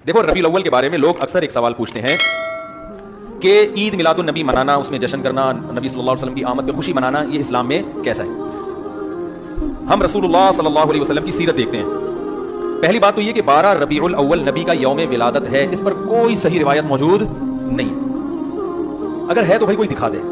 देखो रबीउल अव्वल के बारे में लोग अक्सर एक सवाल पूछते हैं कि ईद मिलादुन नबी मनाना, उसमें जश्न करना, नबी सल्लल्लाहु अलैहि वसल्लम की आमद पे खुशी मनाना, ये इस्लाम में कैसा है। हम रसूलुल्लाह सल्लल्लाहु अलैहि वसल्लम की सीरत देखते हैं। पहली बात तो ये कि 12 रबीउल अव्वल नबी का यौम विलादत है, इस पर कोई सही रिवायत मौजूद नहीं है। अगर है तो भाई कोई दिखा दे,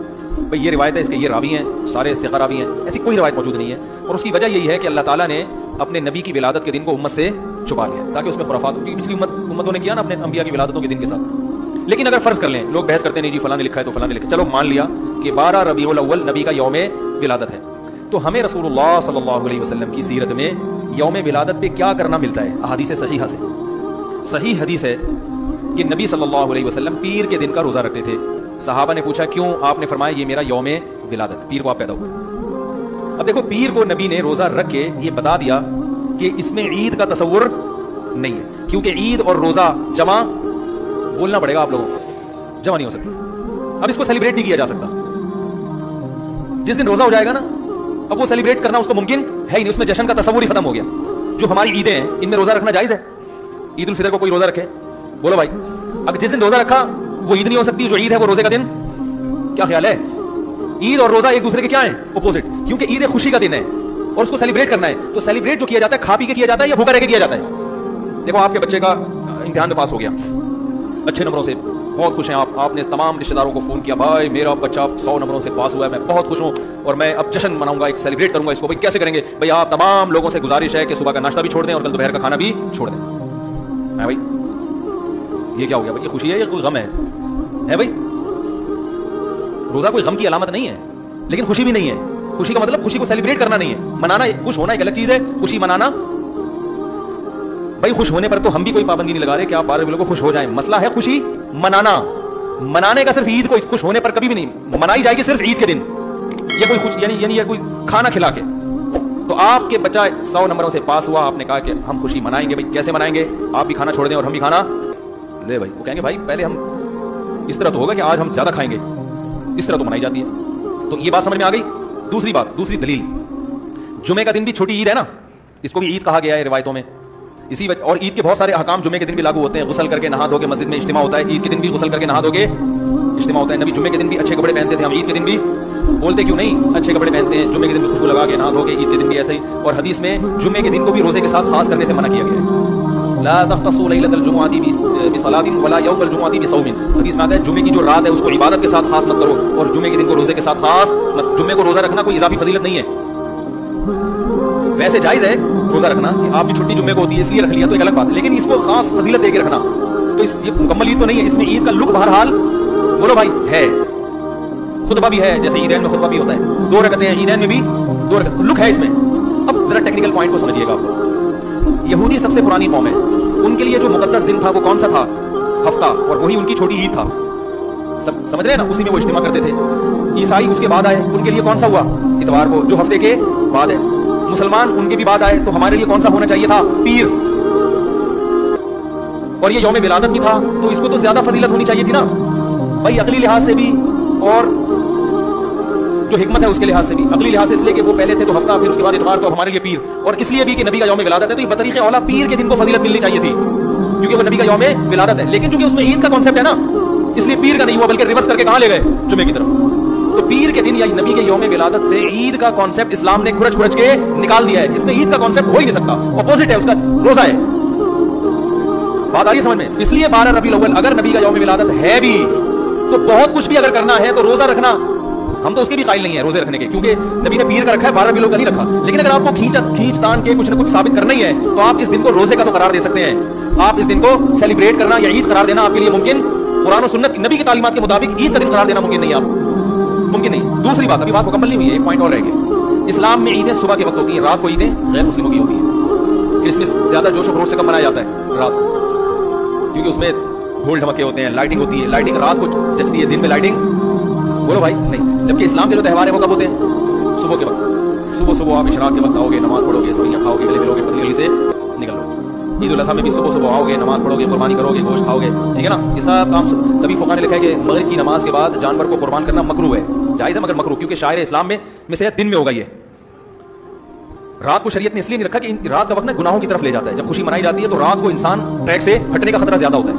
भाई ये रिवायत है, इसके ये रावी हैं, सारे सिक़ा रावी हैं, ऐसी कोई रिवायत मौजूद नहीं है। और उसकी वजह यही है कि अल्लाह ताला ने अपने नबी की विलादत के दिन को उम्मत से छुपा लिया ताकि उसमें खुराफात, क्योंकि पिछली उम्मतों ने किया ना अपने अंबिया की विलादतों के दिन के साथ। लेकिन अगर फर्ज कर लें, लोग बहस करते नहीं जी फलां ने लिखा है तो फलां ने लिखा, चलो मान लिया कि 12 रबीउल अव्वल नबी का यौम विलादत है, तो हमें रसूलुल्लाह सल्लल्लाहु अलैहि वसल्लम की सीरत में यौम विलादत पे क्या करना मिलता है। अहादीस सहीहा से सही हदीस है कि नबी सल्लल्लाहु अलैहि वसल्लम पीर के दिन का रोजा रखते थे। सहाबा ने पूछा क्यों, आपने फरमाया ये मेरा यौम विलादत, पीर को आप पैदा हुए। अब देखो पीर को नबी ने रोजा रख के ये बता दिया कि इसमें ईद का तसव्वुर नहीं है, क्योंकि ईद और रोजा जमा, बोलना पड़ेगा आप लोगों को, जमा नहीं हो सकता। अब इसको सेलिब्रेट नहीं किया जा सकता। जिस दिन रोजा हो जाएगा ना, अब वो सेलिब्रेट करना उसको मुमकिन है ही नहीं, उसमें जश्न का तसव्वुर ही खत्म हो गया। जो हमारी ईदें हैं इनमें रोजा रखना जायज है। ईद उल फितर को कोई रोजा रखे, बोलो भाई, अगर जिस दिन रोजा रखा वो ईद नहीं हो सकती, जो ईद है वो रोजे का दिन। क्या ख्याल है? ईद और रोजा एक दूसरे के क्या है? अपोजिट, क्योंकि ईद एक खुशी का दिन है और उसको सेलिब्रेट करना है। तो सेलिब्रेट जो किया जाता है खा पी के किया जाता है या भूखा रह के किया जाता है। देखो आपके बच्चे का इम्तिहान में पास हो गया अच्छे नंबरों से, बहुत खुश हैं आप, आपने तमाम रिश्तेदारों को फोन किया, भाई मेरा बच्चा 100 नंबरों से पास हुआ है, मैं बहुत खुश हूं और मैं अब जश्न मनाऊंगा, एक सेलिब्रेट करूंगा इसको। भाई कैसे करेंगे? भाई आप तमाम लोगों से गुजारिश है कि सुबह का नाश्ता भी छोड़ दें और कल दोपहर का खाना भी छोड़ दें। है भाई, ये क्या हो गया भाई? ये खुशी है या कोई गम है भाई? रोजा कोई गम की अलामत नहीं है, लेकिन खुशी भी नहीं है। खुशी का मतलब खुशी को सेलिब्रेट करना नहीं है। मनाना, खुश होना एक अलग चीज है, खुशी मनाना। भाई खुश होने पर तो हम भी कोई पाबंदी नहीं लगा रहे कि आप 12 रबीउल को खुश हो जाएं। मसला है खुशी मनाना। मनाने का सिर्फ ईद को खुश होने पर कभी भी नहीं मनाई जाएगी, सिर्फ ईद के दिन। ये कोई खुश यानी ये कोई खाना खिला के। तो आपके बच्चा 100 नंबरों से पास हुआ, आपने कहा कि हम खुशी मनाएंगे। भाई कैसे मनाएंगे? आप भी खाना छोड़ दें और हम भी खाना ले। भाई वो कहेंगे भाई पहले हम इस तरह तो होगा कि आज हम ज्यादा खाएंगे, इस तरह तो मनाई जाती है। तो ये बात समझ में आ गई। दूसरी बात, दूसरी दलील, जुमे का दिन भी छोटी ईद है ना, इसको भी ईद कहा गया है रिवायतों में। इसी वजह, और ईद के बहुत सारे अहकाम जुमे के दिन भी लागू होते हैं। गुस्ल करके नहा धो के मस्जिद में इज्तिमा होता है, ईद के दिन भी गुस्ल करके नहा धो के इज्तिमा होता है। नबी जुमे के दिन भी अच्छे कपड़े पहनते थे, हम ईद के दिन भी बोलते क्यों नहीं अच्छे कपड़े पहनते हैं, जुमे के दिन भी खुशबू लगा के नहा धो के, ईद के दिन भी ऐसे ही। और हदीस में जुमे के दिन को भी रोजे के साथ खास करने से मना किया गया है। ला तख्तसू लैलतल जुमुअती बिसलातिन वला यौमल जुमुअती बिसौमिन। हदीस में आता है जुमे की जो रात है उसको इबादत के साथ खास मत करो और जुमे के दिन को रोजे के साथ खास मत। जुमे को रोजा रखना कोई इजाफी फजीलत नहीं है। वैसे जायज है रोजा रखना, कि आपकी छुट्टी जुम्मे को होती है इसलिए रख लिया तो एक अलग बात है, लेकिन इसको खास फजीलत देके रखना तो ये मुकम्मल ईद तो नहीं है। इसमें ईद का लुक बहरहाल बोलो भाई है, खुतबा भी है, जैसे ईदैन में खुतबा भी होता है, 2 रकअतें हैं, ईदैन में भी 2 रकअत, लुक है इसमें। अब जरा टेक्निकल पॉइंट को समझिएगा आप। यहूदी सबसे पुरानी कौम है, उनके लिए जो मुकद्दस दिन था वो कौन सा था? हफ्ता, और वही उनकी छोटी ईद था। सब समझ रहे हैं ना, उसी में वो इज्तिमा करते थे। ईसाई उसके बाद आए, उनके लिए कौन सा हुआ? इतवार को, जो हफ्ते के बाद है। मुसलमान उनके भी बाद आए, तो हमारे लिए कौन सा होना चाहिए था? पीर। और ये यौम विलादत भी था, तो इसको तो ज्यादा फजीलत होनी चाहिए थी ना भाई, अकली लिहाज से भी और जो हिकमत है उसके लिहाज से भी। अकली लिहाज से इसलिए कि वो पहले थे तो हफ्ता, फिर उसके बाद इतवार, तो हमारे लिए पीर। और इसलिए भी कि नबी का यौम विलादत है, तो ये बतरीक़े औला पीर के दिन को फजीलत मिलनी चाहिए थी, क्योंकि वो नबी का यौम विलादत है। लेकिन चूंकि उसमें ईद का कॉन्सेप्ट है ना, इसलिए पीर का नहीं हुआ, बल्कि रिवर्स करके कहां ले गए? जुमे की तरफ। तो पीर के दिन या नबी के यौम विलादत से ईद का कॉन्सेप्ट इस्लाम ने खुरच के निकाल दिया है। इसमें ईद का कॉन्सेप्ट हो ही नहीं सकता, अपोजिट है उसका, रोजा है। बात आ रही समझ में? इसलिए 12 रबीउल अव्वल अगर नबी का यौम विलादत है भी, तो बहुत कुछ भी अगर करना है तो रोजा रखना, हम तो उसके भी कायल नहीं है रोजे रखने के, क्योंकि नबी ने पीर का रखा है, 12 रबीउल का नहीं रखा। लेकिन अगर आपको खींच तान के कुछ ना कुछ साबित करना ही है, तो आप इस दिन को रोजे का तो करार दे सकते हैं। आप इस दिन को सेलिब्रेट करना या ईद करार देना आपके लिए मुमकिन, कुरान और सुन्नत नबी की तालीमात के मुताबिक ईद का दिन करार देना मुमकिन नहीं है, आप मुमकिन नहीं। दूसरी बात, अभी बात मुकम्मल नहीं हुई है, एक पॉइंट और रह गया। इस्लाम में ईदें सुबह के वक्त होती हैं, रात को ईदें गैर मुस्लिमों की होती है। क्रिसमस ज्यादा जोश खरोश से कब मनाया जाता है? रात, क्योंकि उसमें ढोल ढमके होते हैं, लाइटिंग होती है। लाइटिंग रात को जचती है, दिन में लाइटिंग बोलो भाई नहीं। जबकि इस्लाम के जो त्यौहार है वो कब होते हैं? सुबह के वक्त। सुबह आप इशराक के वक्त आओगे, नमाज पढ़ोगे, सवैयां खाओगे, गले मिलोगे, पतली गली से निकल लो। ईद उल अज़हा में भी सुबह आओगे, नमाज पढ़ोगे, कुर्बानी करोगे, गोश्त खाओगे, ठीक है ना। ये सब काम तभी फुक़हा ने लिखा है कि मगरिब की नमाज के बाद जानवर को कुर्बान करना मकरूह है, जायज़ है मगर मकरूह, क्योंकि शायर इस्लाम में से दिन में होगा ये। رات کو شریعت نے اس لیے نہیں رکھا کہ رات کا وقت نا گناہوں کی طرف لے جاتا ہے. جب خوشی منائی جاتی ہے تو رات کو انسان ٹریک سے ہٹنے کا خطرہ زیادہ ہوتا ہے,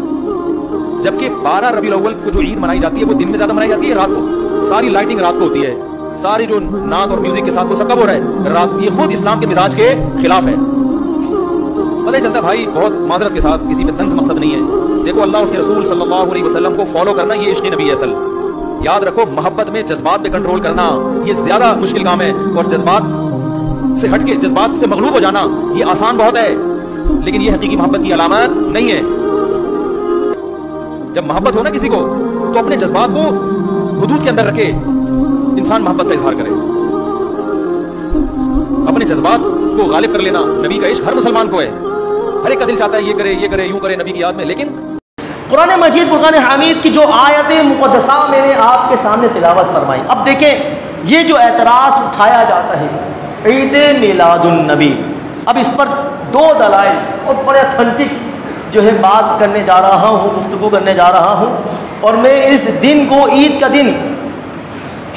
جبکہ 12 ربیع الاول کو جو عید منائی جاتی ہے وہ دن میں زیادہ منائی جاتی ہے رات کو. ساری لائٹنگ رات کو ہوتی ہے, ساری جو نعت اور میوزک کے ساتھ وہ سب کب ہو رہا ہے رات. یہ خود اسلام کے مزاج کے خلاف ہے. پتہ چلتا بھائی بہت معذرت کے ساتھ, کسی میں طنز مقصد نہیں ہے. دیکھو اللہ اس کے رسول صلی اللہ علیہ وسلم کو فالو کرنا یہ عشق نبی ہے اصل. یاد رکھو محبت میں جذبات پہ کنٹرول کرنا یہ زیادہ مشکل کام ہے, اور جذبات سے ہٹ کے جذبات سے مغلوب ہو جانا یہ آسان بہت ہے, لیکن یہ حقیقی محبت کی علامت نہیں ہے. جب محبت ہو نا کسی کو تو اپنے جذبات کو حدود کے اندر رکھے انسان محبت کا اظہار کرے. اپنے جذبات کو غالب کر لینا نبی کا عشق ہر مسلمان کو ہے. ہر ایک کا دل چاہتا ہے یہ کرے یوں کرے نبی کی یاد میں. لیکن قرآن مجید فرقان حمید کی جو آیت مقدسہ میں نے آپ کے سامنے تلاوت فرمائی, اب دیکھیں یہ جو اعتراض اٹھایا جاتا ہے عید میلاد النبی, اب اس پر 2 دلائل اور بڑے اتھینٹک جو ہے بات کرنے جا رہا ہوں, گفتگو کرنے جا رہا ہوں. اور میں اس دن کو عید کا دن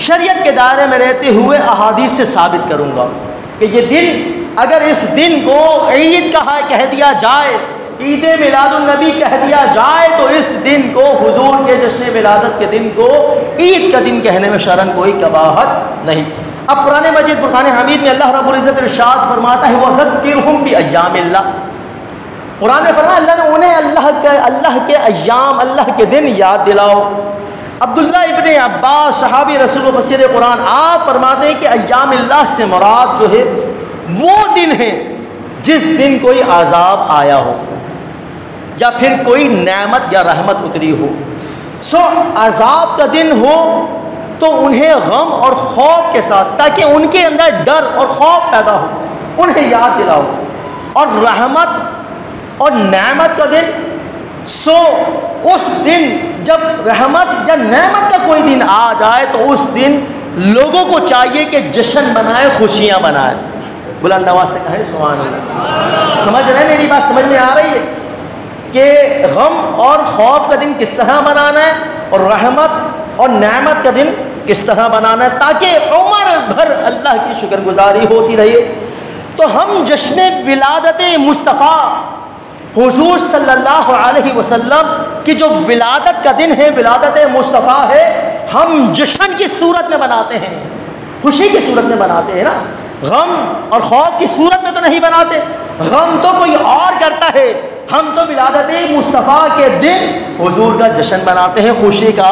شریعت کے دائرے میں رہتے ہوئے احادیث سے ثابت کروں گا کہ یہ دن, اگر اس دن کو عید کہہ دیا جائے, عید میلاد النبی کہہ دیا جائے, تو اس دن کو حضور کے جشن ولادت کے دن کو عید کا دن کہنے میں شرعاً کوئی قباحت نہیں. اب قرآن مجید فرقان حمید میں اللہ رب العزت ارشاد فرماتا ہے وَذَكِّرْهُمْ بِأَيَّامِ اللَّهِ, قرآن میں فرمایا اللہ نے انہیں اللہ کے ایام, اللہ کے دن یاد دلاؤ. عبداللہ ابن عباس صحابی رسول مفسر قرآن آپ فرماتے ہیں کہ ایام اللہ سے مراد جو ہے وہ دن ہے جس دن کوئی عذاب آیا ہو یا پھر کوئی نعمت یا رحمت اتری ہو. عذاب کا دن ہو تو انہیں غم اور خوف کے ساتھ, تاکہ ان کے اندر ڈر اور خوف پیدا ہو, انہیں یاد دلاؤ. اور رحمت اور نعمت کا دن, اس دن جب رحمت یا نعمت کا کوئی دن آ جائے تو اس دن لوگوں کو چاہیے کہ جشن منائے, خوشیاں منائے. بلند آواز سے کہیں سبحان اللہ. سمجھ رہے ہیں میری بات, سمجھ میں آ رہی ہے کہ غم اور خوف کا دن کس طرح منانا ہے اور رحمت اور نعمت کا دن کس طرح بنانا ہے, تاکہ عمر بھر اللہ کی شکر گزاری ہوتی رہے. تو ہم جشن ولادت مصطفیٰ حضور صلی اللہ علیہ وسلم کی جو ولادت کا دن ہے, ولادت مصطفیٰ ہے, ہم جشن کی صورت میں بناتے ہیں, خوشی کی صورت میں بناتے ہیں نا. غم اور خوف کی صورت میں تو نہیں بناتے, غم تو کوئی اور کرتا ہے, ہم تو ولادت مصطفیٰ کے دن حضور کا جشن مناتے ہیں, خوشی کا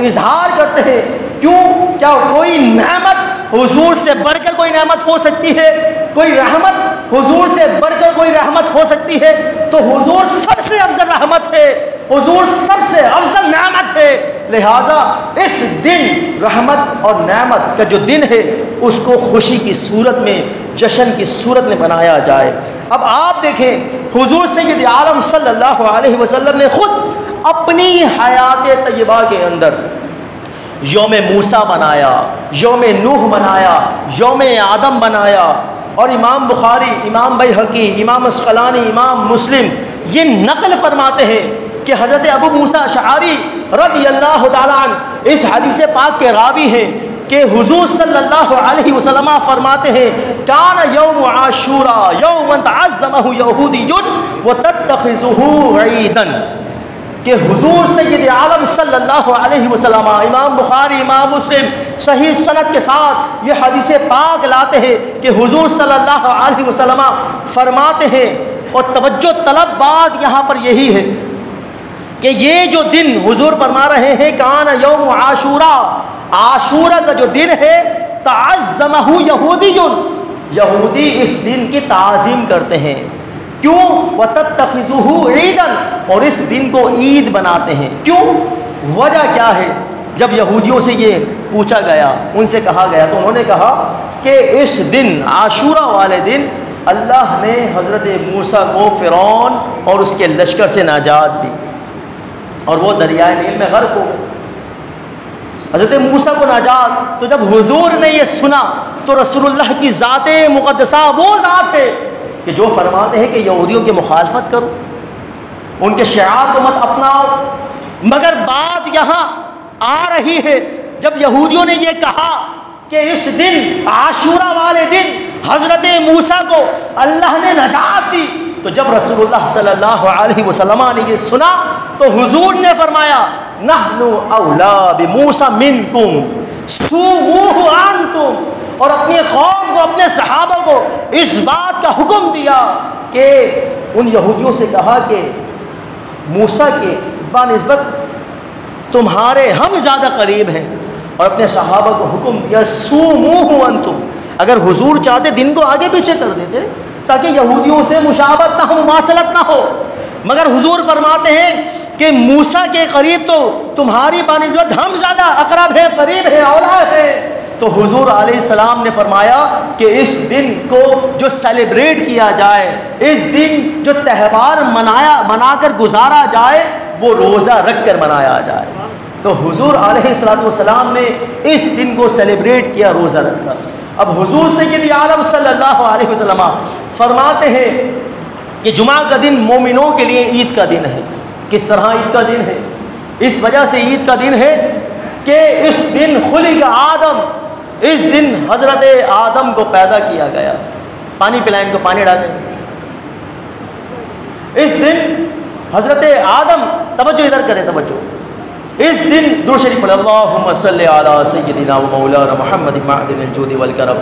اظہار کرتے ہیں. کیوں؟ کیا کوئی نعمت حضور سے بڑھ کر کوئی نعمت ہو سکتی ہے؟ کوئی رحمت حضور سے بڑھ کر کوئی رحمت ہو سکتی ہے؟ تو حضور سب سے افضل رحمت ہے, حضور سب سے افضل نعمت ہے. لہٰذا اس دن رحمت اور نعمت کا جو دن ہے اس کو خوشی کی صورت میں, جشن کی صورت میں بنایا جائے. اب آپ دیکھیں حضور سید عالم صلی اللہ علیہ وسلم نے خود اپنی حیات طیبہ کے اندر یوم موسیٰ بنایا, یوم نوح بنایا, یوم آدم بنایا. اور امام بخاری, امام بیہقی, امام عسقلانی, امام مسلم یہ نقل فرماتے ہیں کہ حضرت ابو موسیٰ اشعری رضی اللہ تعالیٰ عنہ اس حدیث پاک کے راوی ہیں کہ حضور صلی اللہ علیہ وسلم فرماتے ہیں کان یوم عاشوراء یوما تعظمہ یہودی وتتخذہ عیدا, کہ حضور سید عالم صلی اللہ علیہ وسلم, امام بخاری, امام مسلم صحیح سند کے ساتھ یہ حدیث پاک لاتے ہیں کہ حضور صلی اللہ علیہ وسلم فرماتے ہیں, اور توجہ طلب بات یہاں پر یہی ہے کہ یہ جو دن حضور فرما رہے ہیں کان یوم عاشوراء, عاشورہ کا جو دن ہے تعظمہ یہودی, یہودی اس دن کی تعظیم کرتے ہیں. کیوں؟ وَتَتَّخِذُهُ عِيدًا, اور اس دن کو عید بناتے ہیں. کیوں؟ وجہ کیا ہے؟ جب یہودیوں سے یہ پوچھا گیا, ان سے کہا گیا, تو انہوں نے کہا کہ اس دن عاشورہ والے دن اللہ نے حضرت موسیٰ کو فرعون اور اس کے لشکر سے نجات دی اور وہ دریائے نیل میں غرق ہو گئے. حضرت موسیٰ کو نجات, تو جب حضور نے یہ سنا تو رسول اللہ کی ذات مقدسہ وہ ذات ہے کہ جو فرماتے ہیں کہ یہودیوں کی مخالفت کرو, ان کے شعار کو مت اپناؤ. مگر بات یہاں آ رہی ہے جب یہودیوں نے یہ کہا کہ اس دن عاشورہ والے دن حضرت موسیٰ کو اللہ نے نجات دی، تو جب رسول اللہ صلی اللہ علیہ وسلم نے یہ سنا تو حضور نے فرمایا نحن اولا بموسیٰ منکم سوموہ انتم، اور اپنی قوم کو، اپنے صحابہ کو اس بات کا حکم دیا کہ ان یہودیوں سے کہا کہ موسیٰ کے بنسبت تمہارے ہم زیادہ قریب ہیں، اور اپنے صحابہ کو حکم دیا سوموہ انتم۔ اگر حضور چاہتے دن کو آگے پیچھے کر دیتے تاکہ یہودیوں سے مشابہت نہ ہو، مماثلت نہ ہو، مگر حضور فرماتے ہیں کہ موسیٰ کے قریب تو تمہاری بنسبت ہم زیادہ اقرب ہیں، قریب ہیں، اولا ہیں۔ تو حضور علیہ السلام نے فرمایا کہ اس دن کو جو سیلیبریٹ کیا جائے، اس دن جو تہوار منا کر گزارا جائے، وہ روزہ رکھ کر منایا جائے۔ تو حضور علیہ السلام نے اس دن کو سیلیبریٹ کیا روزہ رکھ کر۔ اب حضور سید عالم صلی اللہ علیہ وسلم فرماتے ہیں کہ جمعہ کا دن مومنوں کے لیے عید کا دن ہے۔ کس طرح عید کا دن ہے؟ اس وجہ سے عید کا دن ہے کہ اس دن خلق آدم، اس دن حضرت آدم کو پیدا کیا گیا۔ پانی پلائیں کو، پانی ڈالیں۔ اس دن حضرت آدم، توجہ ادھر کریں، توجہ، اس دن درود شریف پڑھیں، اللہم صلی علی سیدنا و مولانا محمد معدن الجود والکرم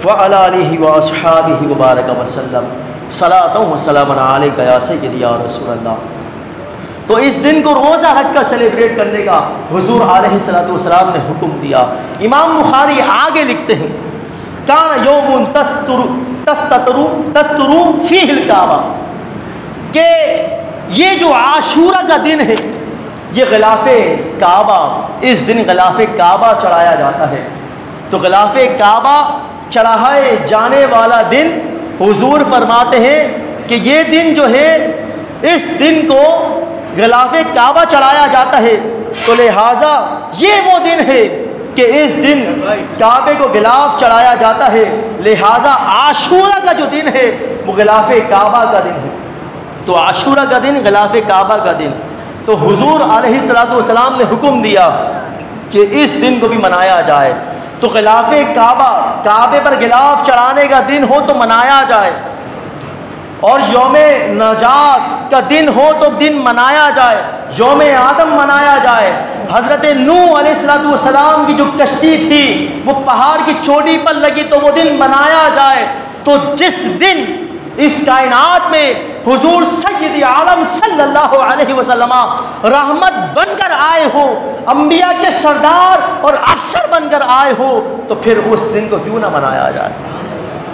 وعلی آلہ واصحابہ وبارک وسلم صلاۃ و سلام علیک یا سیدی یا رسول اللہ۔ تو اس دن کو روزہ رکھ کر سیلیبریٹ کرنے کا حضور علیہ السلام نے حکم دیا۔ امام بخاری آگے لکھتے ہیں کان یوم تستر فیہ الکعبہ، کہ یہ جو عاشورہ کا دن ہے، یہ غلاف کعبہ، اس دن غلاف کعبہ چڑھایا جاتا ہے۔ تو غلاف کعبہ چڑھائے جانے والا دن، حضور فرماتے ہیں کہ یہ دن جو ہے، اس دن کو غلاف کعبہ چڑھایا جاتا ہے، تو لہٰذا یہ وہ دن ہے کہ اس دن کعبے کو غلاف چڑھایا جاتا ہے، لہٰذا عاشورہ کا جو دن ہے وہ غلاف کعبہ کا دن ہے۔ تو عاشورہ کا دن غلاف کعبہ کا دن، تو حضور علیہ السلام نے حکم دیا کہ اس دن کو بھی منایا جائے۔ تو غلاف کعبہ، کعبے پر غلاف چڑھانے کا دن ہو تو منایا جائے، اور یوم نجات کا دن ہو تو دن منایا جائے، یوم آدم منایا جائے۔ حضرت نوح علیہ السلام کی جو کشتی تھی وہ پہاڑ کی چوٹی پر لگی، تو وہ دن منایا جائے۔ تو جس دن اس کائنات میں حضور سید عالم صلی اللہ علیہ وسلم رحمت بن کر آئے ہو، انبیاء کے سردار اور افسر بن کر آئے ہو، تو پھر اس دن کو کیوں نہ منایا جائے،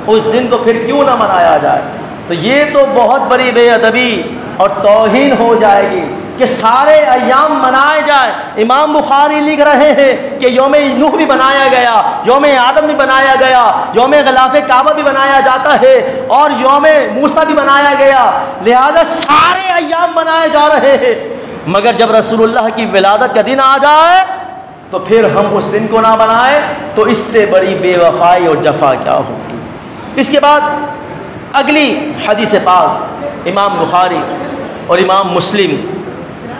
اس دن کو پھر کیوں نہ منایا جائے۔ تو یہ تو بہت بڑی بے ادبی اور توہین ہو جائے گی کہ سارے ایام منائے جائیں۔ امام بخاری لکھ رہے ہیں کہ یوم نوح بھی بنایا گیا، یوم آدم بھی بنایا گیا، یوم غلاف کعبہ بھی بنایا جاتا ہے، اور یوم موسیٰ بھی بنایا گیا، لہذا سارے ایام منائے جا رہے ہیں، مگر جب رسول اللہ کی ولادت کا دن آ جائے تو پھر ہم اس دن کو نہ منائیں، تو اس سے بڑی بے وفائی اور جفا کیا ہوگی۔ اس کے بعد اگلی حدیث پاک امام بخاری اور امام مسلم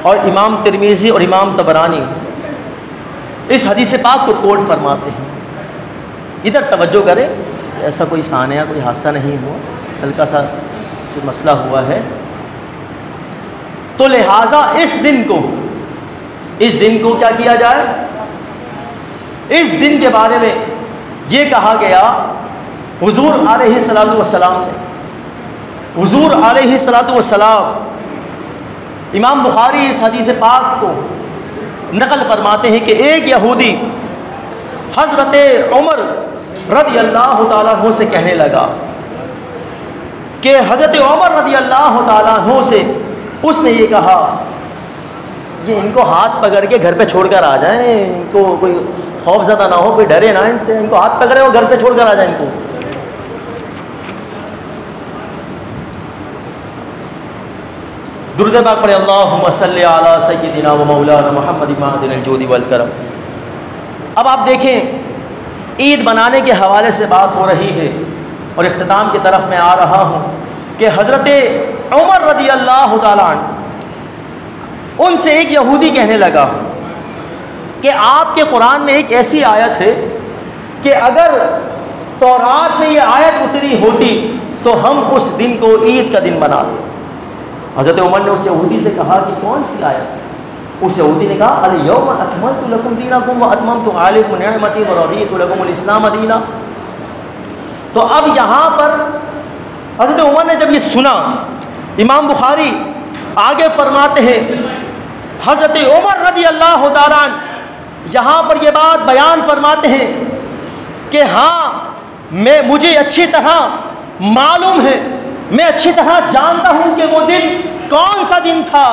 اور امام ترمذی اور امام طبرانی اس حدیث پاک کو کوٹ فرماتے ہیں۔ ادھر توجہ کریں، ایسا کوئی سانحہ، کوئی حادثہ نہیں ہوا، ہلکا سا کوئی مسئلہ ہوا ہے۔ تو لہٰذا اس دن کو کیا کیا جائے؟ اس دن کے بارے میں یہ کہا گیا، حضور علیہ السلام نے، حضور علیہ السلام، امام بخاری اس حدیث پاک کو نقل فرماتے ہیں کہ ایک یہودی حضرت عمر رضی اللہ تعالیٰ عنہ سے کہنے لگا کہ حضرت عمر رضی اللہ تعالیٰ عنہ سے اس نے یہ کہا، یہ ان کو ہاتھ پکڑ کے گھر پہ چھوڑ کر آ جائیں، ان کو کوئی خوف زدہ نہ ہو، کوئی ڈرے نہ ان سے، ان کو ہاتھ پکڑے وہ گھر پہ چھوڑ کر آ جائیں ان کو۔ درود پاک پڑھے، اللہم صلی علی سیدنا و مولانا محمد معدن الجود والکرم۔ اب آپ دیکھیں، عید منانے کے حوالے سے بات ہو رہی ہے، اور اختتام کی طرف میں آ رہا ہوں کہ حضرت عمر رضی اللہ تعالیٰ عنہ، ان سے ایک یہودی کہنے لگا کہ آپ کے قرآن میں ایک ایسی آیت ہے کہ اگر तौरात में ये आयत उतरी होती तो हम उस दिन को ईद का दिन बना दें। हज़रत उमर ने उस यहूदी से कहा कि कौन सी आयत? उस यहूदी ने कहा अल यौम अकमलतु लकुम दीनकुम व अतममतु अलैकुम निअमती व रदीतु लकुमुल इस्लाम दीना। तो अब यहाँ पर हज़रत उमर ने जब ये सुना, इमाम बुखारी आगे फरमाते हैं हज़रत उमर रज़ी अल्लाह तआला अन्हु यहाँ पर ये बात बयान फरमाते हैं कि हाँ मुझे अच्छी तरह मालूम है, मैं अच्छी तरह जानता हूँ कि वो दिन कौन सा दिन था।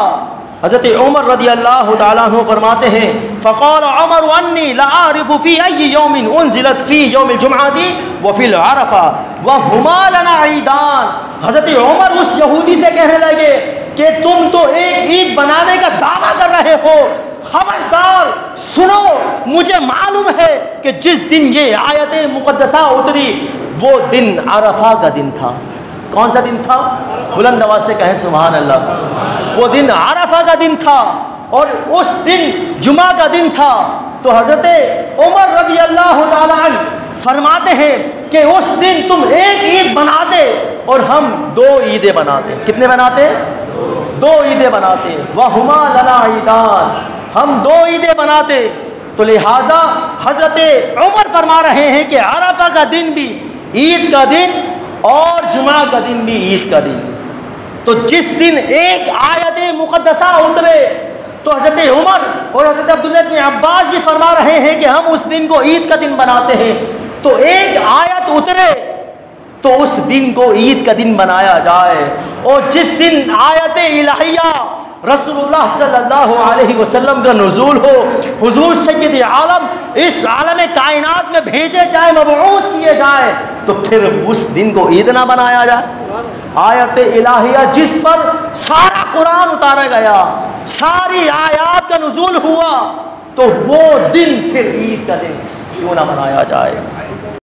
हज़रत उमर रज़ी अल्लाह तआला अन्हु फरमाते हैं फ़क़ाल उमर अन्नी ला आरिफ़ु फ़ी अय्यि यौमिन उन्ज़िलत फ़ी यौमिल जुमअती व फ़िल अरफ़ा व हुमा लना ईदान। हज़रत उमर उस यहूदी से कहने लगे कि तुम तो एक ईद बनाने का दावा कर रहे हो, खबरदार सुनो, मुझे मालूम है कि जिस दिन ये आयत मुक़द्दसा उतरी वो दिन अरफा का दिन था। कौन सा दिन था? बुलंद आवाज़ से कहें सुभान अल्लाह। वो दिन अरफा का दिन था और उस दिन जुमा का दिन था। तो हज़रत उमर रज़ी अल्लाह तआला अन्हु फरमाते हैं कि उस दिन तुम एक ईद बनाते और हम दो ईदें बनाते। कितने बनाते? दो ईदें बनाते। वहुमा लना ईदान, हम दो ईदें बनाते। तो लिहाजा हज़रत उमर फरमा रहे हैं कि अरफा का दिन भी ईद का दिन और जुमा का दिन भी ईद का दिन। तो जिस दिन एक आयत मुक़द्दसा उतरे तो हज़रत उमर और हज़रत अब्दुल्लाह इब्न अब्बास ये फरमा रहे हैं कि हम उस दिन को ईद का दिन बनाते हैं। तो एक आयत उतरे तो उस दिन को ईद का दिन बनाया जाए। और जिस दिन आयत इलाहिया रसूलुल्लाह सल्लल्लाहु अलैहि वसल्लम का नुज़ूल हो, हुज़ूर सय्यद आलम इस आलम कायनात में भेजे जाए, मबऊस किए जाए, तो फिर उस दिन को ईद ना बनाया जाए। आयत इलाहिया जिस पर सारा कुरान उतारा गया, सारी आयात का नुज़ूल हुआ, तो वो दिन फिर ईद का दिन क्यों ना मनाया जाए।